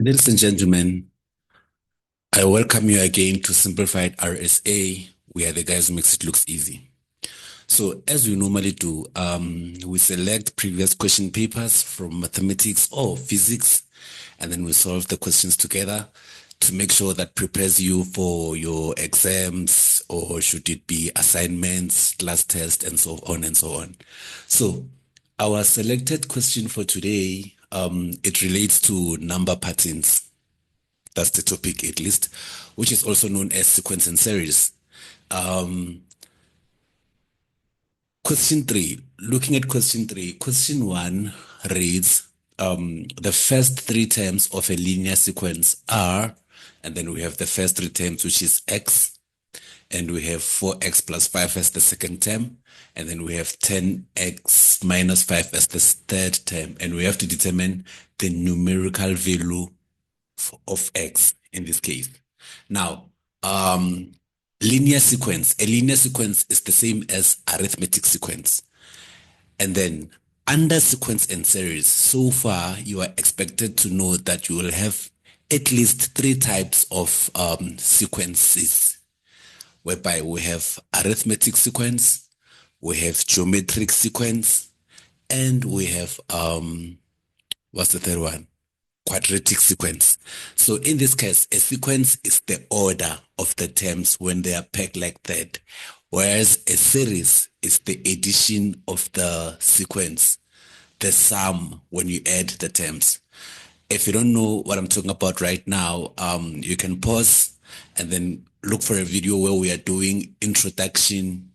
Ladies and gentlemen, I welcome you again to Simplified RSA, where the guys makes it looks easy. So as we normally do, we select previous question papers from mathematics or physics, and then we solve the questions together to make sure that prepares you for your exams, or should it be assignments, class test, and so on and so on. So our selected question for today, it relates to number patterns. That's the topic at least, which is also known as sequence and series. Um, question three, looking at question one reads, the first three terms of a linear sequence are, and then we have the first three terms, which is x, and we have 4x plus 5 as the second term, and then we have 10x minus 5 as the third term, and we have to determine the numerical value of x in this case. Now, linear sequence. A linear sequence is the same as arithmetic sequence. And then under sequence and series, so far you are expected to know that you will have at least three types of sequences, whereby we have arithmetic sequence, we have geometric sequence, and we have what's the third one? Quadratic sequence. So in this case, a sequence is the order of the terms when they are pegged like that, whereas a series is the addition of the sequence, the sum when you add the terms. If you don't know what I'm talking about right now, you can pause and then look for a video where we are doing introduction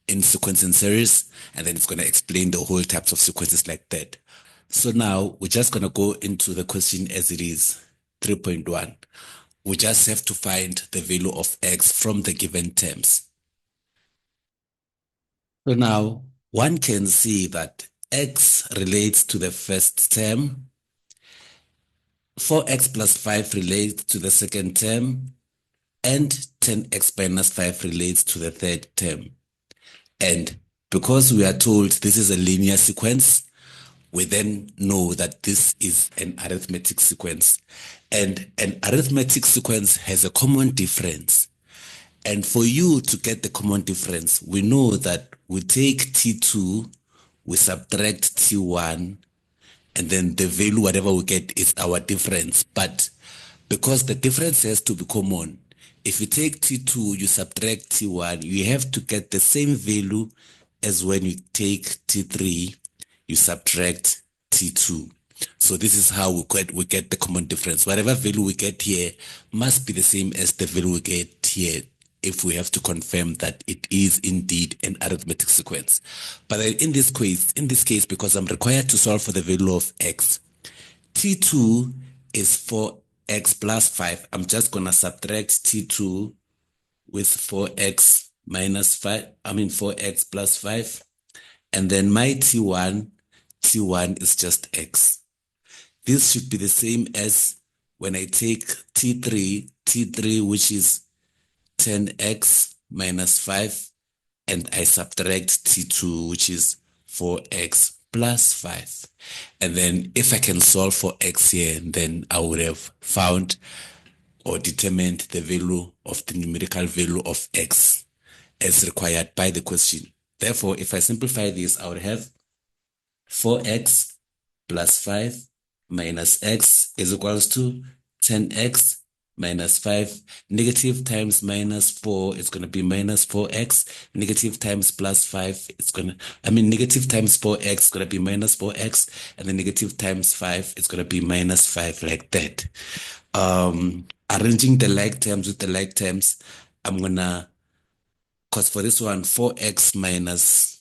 in sequence and series, and then it's going to explain the whole types of sequences like that. So now we're just going to go into the question as it is, 3.1. We just have to find the value of x from the given terms. So now one can see that x relates to the first term, 4x plus 5 relates to the second term, and 10x minus 5 relates to the third term. And because we are told this is a linear sequence, we then know that this is an arithmetic sequence. And an arithmetic sequence has a common difference. And for you to get the common difference, we know that we take T2, we subtract T1, and then the value, whatever we get, is our difference. But because the difference has to be common, if you take T2, you subtract T1, you have to get the same value as when you take T3, you subtract T2. So this is how we get the common difference. Whatever value we get here must be the same as the value we get here if we have to confirm that it is indeed an arithmetic sequence. But in this case, because I'm required to solve for the value of x, T2 is 4x plus 5. I'm just going to subtract T2 with 4x minus 5, 4x plus 5. And then my T1 is just x. This should be the same as when I take T3, which is 10x minus 5, and I subtract T2, which is 4x plus 5. And then if I can solve for x here, then I would have found or determined the value of the numerical value of x as required by the question. Therefore, if I simplify this, I would have 4x plus 5 minus x is equals to 10x minus 5. Negative times minus 4 is going to be minus 4x. Negative times plus 5, negative times 4x is going to be minus 4x. And then negative times 5 is going to be minus 5, like that. Arranging the like terms with the like terms, I'm going to, because for this one, 4x minus,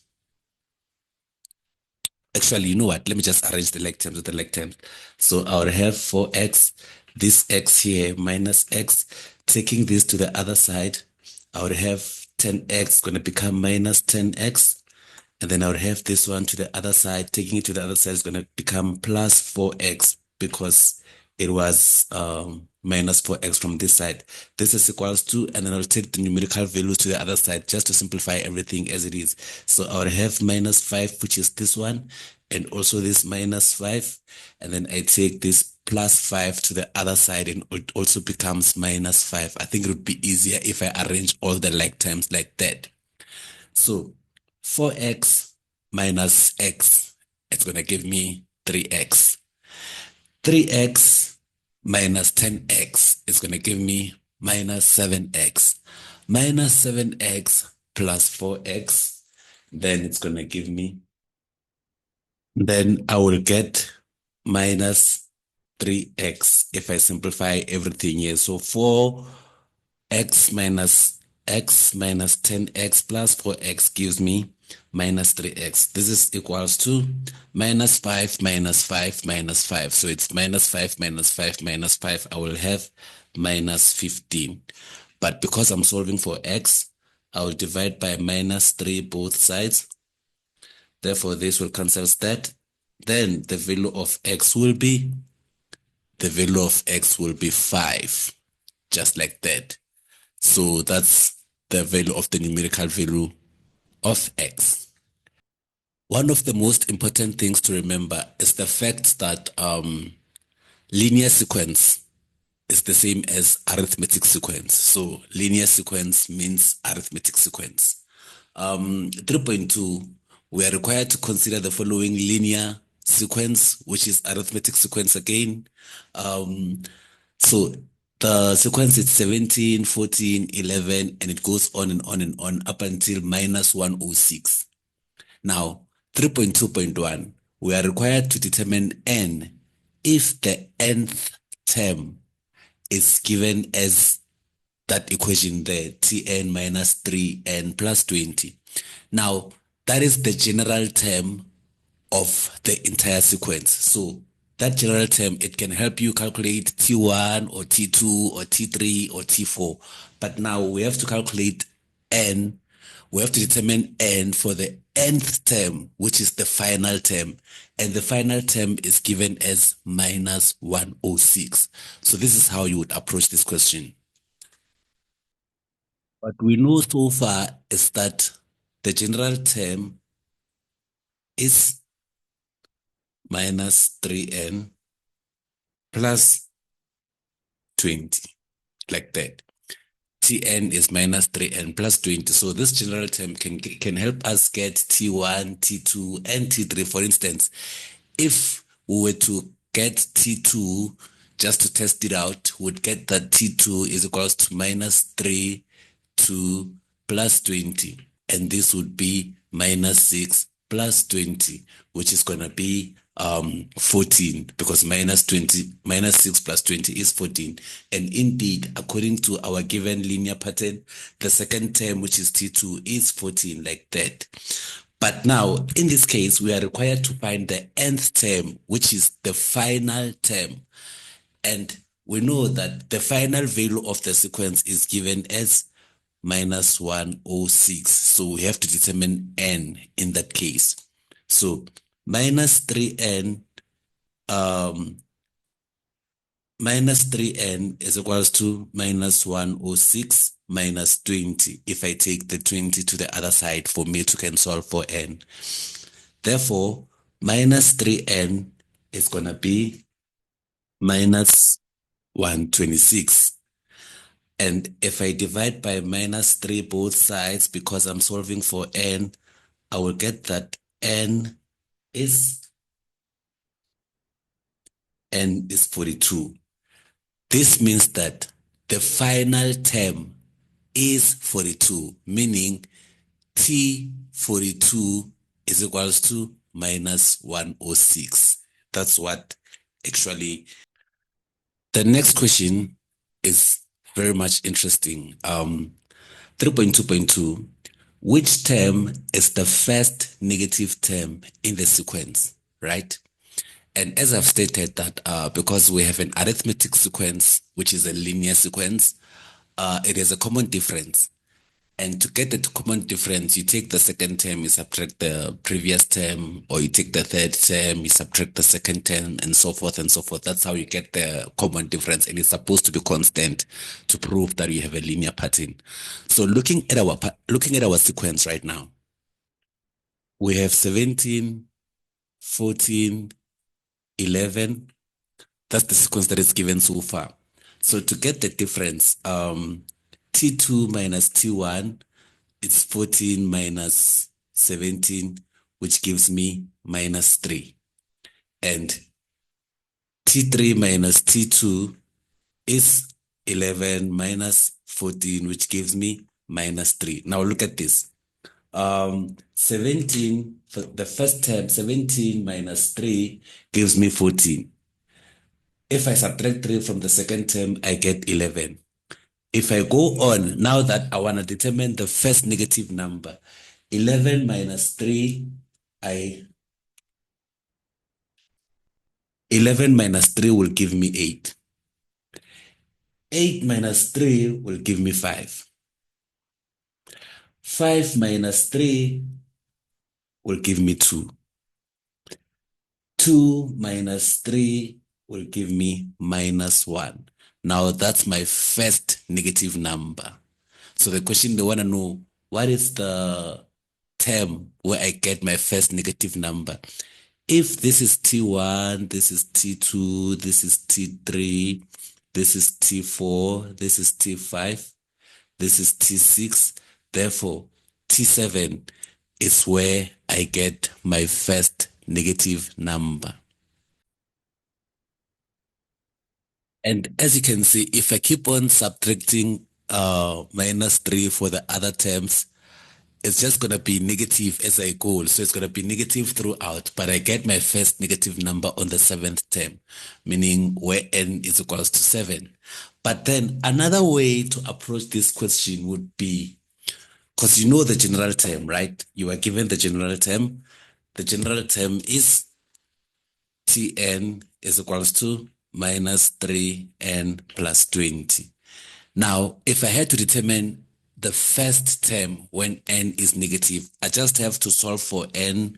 actually, you know what? Let me just arrange the like terms with the like terms. So I would have 4x, this x here minus x. Taking this to the other side, I would have 10x going to become minus 10x. And then I would have this one to the other side. Taking it to the other side is going to become plus 4x because it was minus 4x from this side. This is equals to, and then I'll take the numerical values to the other side just to simplify everything as it is. So I would have minus 5, which is this one, and also this minus 5. And then I take this plus 5 to the other side, and it also becomes minus 5. I think it would be easier if I arrange all the like terms like that. So 4x minus x, it's going to give me 3x. 3x minus 10x is going to give me minus 7x. Minus 7x plus 4x, then it's going to give me, then I will get minus 3x if I simplify everything here. So 4x minus x minus 10x plus 4x gives me minus 3x. This is equals to minus 5 minus 5 minus 5. So it's minus 5 minus 5 minus 5. I will have minus 15. But because I'm solving for x, I will divide by minus 3 both sides. Therefore, this will cancel that. Then the value of x will be, the value of x will be 5, just like that. So that's the value of the numerical value of x. One of the most important things to remember is the fact that linear sequence is the same as arithmetic sequence. So linear sequence means arithmetic sequence. 3.2, we are required to consider the following linear sequence, which is arithmetic sequence again. So the sequence is 17, 14, 11, and it goes on and on and on up until minus 106. Now, 3.2.1, we are required to determine n if the nth term is given as that equation there, Tn minus 3n plus 20. Now, that is the general term of the entire sequence. So that general term, it can help you calculate T1 or T2 or T3 or T4. But now we have to calculate n. We have to determine n for the nth term, which is the final term. And the final term is given as minus 106. So this is how you would approach this question. What we know so far is that the general term is minus 3n plus 20, like that. Tn is minus 3n plus 20. So this general term can help us get T1, T2, and T3. For instance, if we were to get T2, just to test it out, we'd get that T2 is equals to minus 3 to plus 20. And this would be minus 6 plus 20, which is going to be 14, because minus 6 plus 20 is 14. And indeed, according to our given linear pattern, the second term, which is T2, is 14, like that. But now, in this case, we are required to find the nth term, which is the final term. And we know that the final value of the sequence is given as minus 106. So we have to determine n in that case. So minus 3n is equals to minus 106 minus 20 if I take the 20 to the other side for me to can solve for n. Therefore, minus 3n is going to be minus 126. And if I divide by minus 3 both sides, because I'm solving for n, I will get that n is 42. This means that the final term is 42, meaning T42 is equals to minus 106. That's what actually. The next question is very much interesting. 3.2.2, which term is the first negative term in the sequence, right? And as I've stated that because we have an arithmetic sequence, which is a linear sequence, it is a common difference. And to get the common difference, you take the second term, you subtract the previous term, or you take the third term, you subtract the second term, and so forth and so forth. That's how you get the common difference, and it's supposed to be constant to prove that you have a linear pattern. So looking at our sequence right now, we have 17, 14, 11. That's the sequence that is given so far. So to get the difference, T2 minus T1 is 14 minus 17, which gives me minus 3. And T3 minus T2 is 11 minus 14, which gives me minus 3. Now look at this. 17, for the first term, 17 minus 3 gives me 14. If I subtract 3 from the second term, I get 11. If I go on, now that I want to determine the first negative number, 11 minus 3, 11 minus 3 will give me 8. 8 minus 3 will give me 5. 5 minus 3 will give me 2. 2 minus 3 will give me minus 1. Now that's my first negative number. So the question, they want to know, what is the term where I get my first negative number? If this is T1, this is T2, this is T3, this is T4, this is T5, this is T6, therefore T7 is where I get my first negative number. And as you can see, if I keep on subtracting minus 3 for the other terms, it's just going to be negative as I go. So it's going to be negative throughout, but I get my first negative number on the 7th term, meaning where n is equals to 7. But then another way to approach this question would be, because you know the general term, right? You are given the general term. The general term is Tn is equals to minus 3n plus 20. Now, if I had to determine the first term when n is negative, I just have to solve for n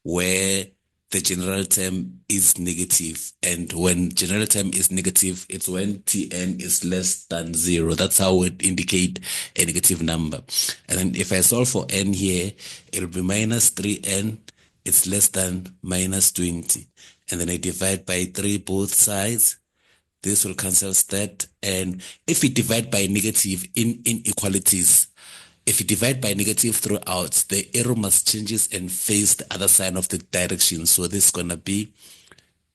where the general term is negative. And when general term is negative, it's when Tn is less than 0. That's how it indicate a negative number. And then if I solve for n here, it'll be minus 3n. It's less than minus 20. And then I divide by 3 both sides. This will cancel that. And if we divide by negative in inequalities, if you divide by negative throughout, the arrow must changes and face the other side of the direction. So this is going to be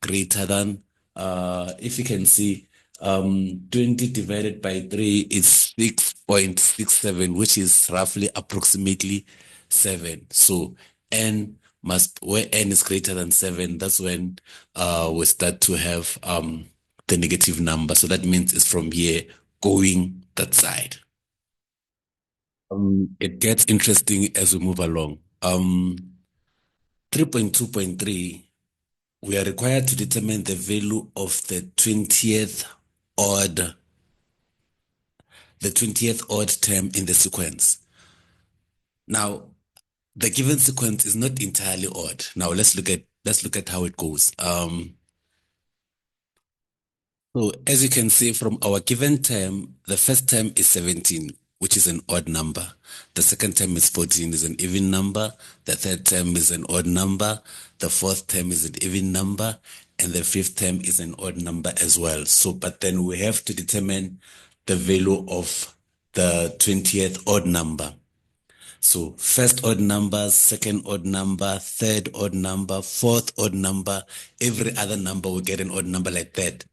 greater than, if you can see, 20 divided by 3 is 6.67, which is roughly approximately 7. So n must, where n is greater than 7, that's when we start to have the negative number. So that means it's from here going that side. It gets interesting as we move along. 3.2.3, we are required to determine the value of the 20th odd term in the sequence. Now, the given sequence is not entirely odd. Now let's look at how it goes. So as you can see from our given term, the first term is 17, which is an odd number. The second term is 14, is an even number. The third term is an odd number. The fourth term is an even number. And the fifth term is an odd number as well. So, but then we have to determine the value of the 20th odd number. So first odd number, second odd number, third odd number, fourth odd number, every other number will get an odd number like that.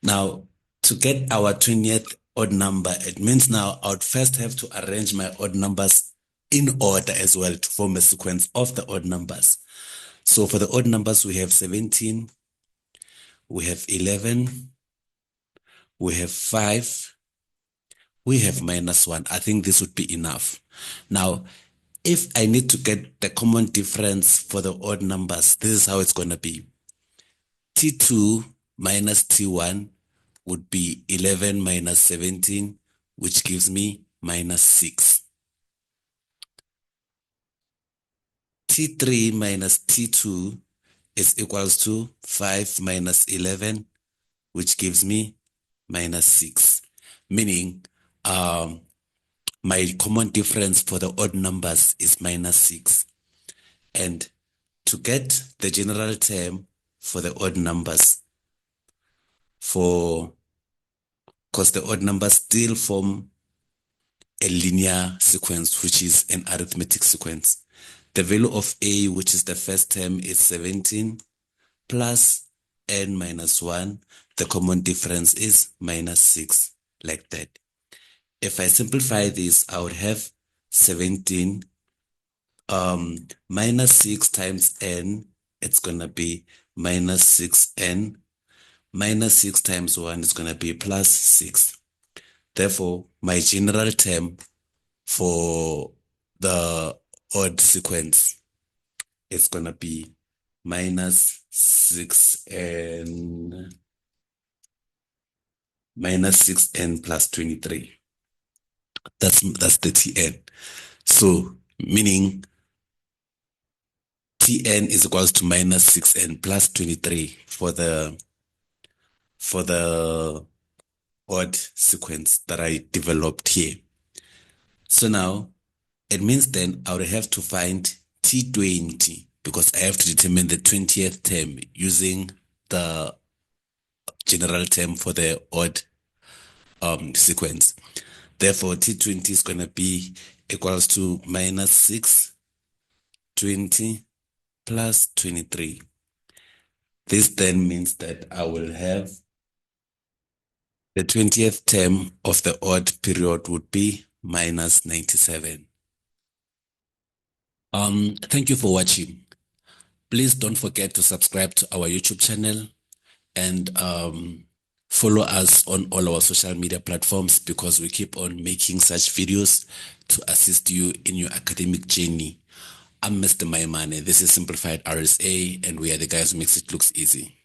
Now, to get our 20th odd number, it means now I would first have to arrange my odd numbers in order as well to form a sequence of the odd numbers. So for the odd numbers, we have 17, we have 11, we have 5, we have minus 1. I think this would be enough. Now, if I need to get the common difference for the odd numbers, this is how it's going to be. T2 minus T1 would be 11 minus 17, which gives me minus 6. T3 minus T2 is equals to 5 minus 11, which gives me minus 6. Meaning, my common difference for the odd numbers is minus 6. And to get the general term for the odd numbers, because the odd numbers still form a linear sequence, which is an arithmetic sequence. The value of A, which is the first term, is 17 plus n minus 1. The common difference is minus 6, like that. If I simplify this, I would have 17 minus 6 times n, it's going to be minus 6n. Minus 6 times 1 is going to be plus 6. Therefore, my general term for the odd sequence is going to be minus 6n plus 23. That's the Tn. So meaning Tn is equals to minus 6n plus 23 for the odd sequence that I developed here. So now it means then I would have to find T20 because I have to determine the 20th term using the general term for the odd sequence. Therefore, T20 is going to be equals to minus 6, 20 plus 23. This then means that I will have the 20th term of the odd period would be minus 97. Thank you for watching. Please don't forget to subscribe to our YouTube channel and follow us on all our social media platforms because we keep on making such videos to assist you in your academic journey. I'm Mr. Maimane. This is Simplified RSA, and we are the guys who makes it look easy.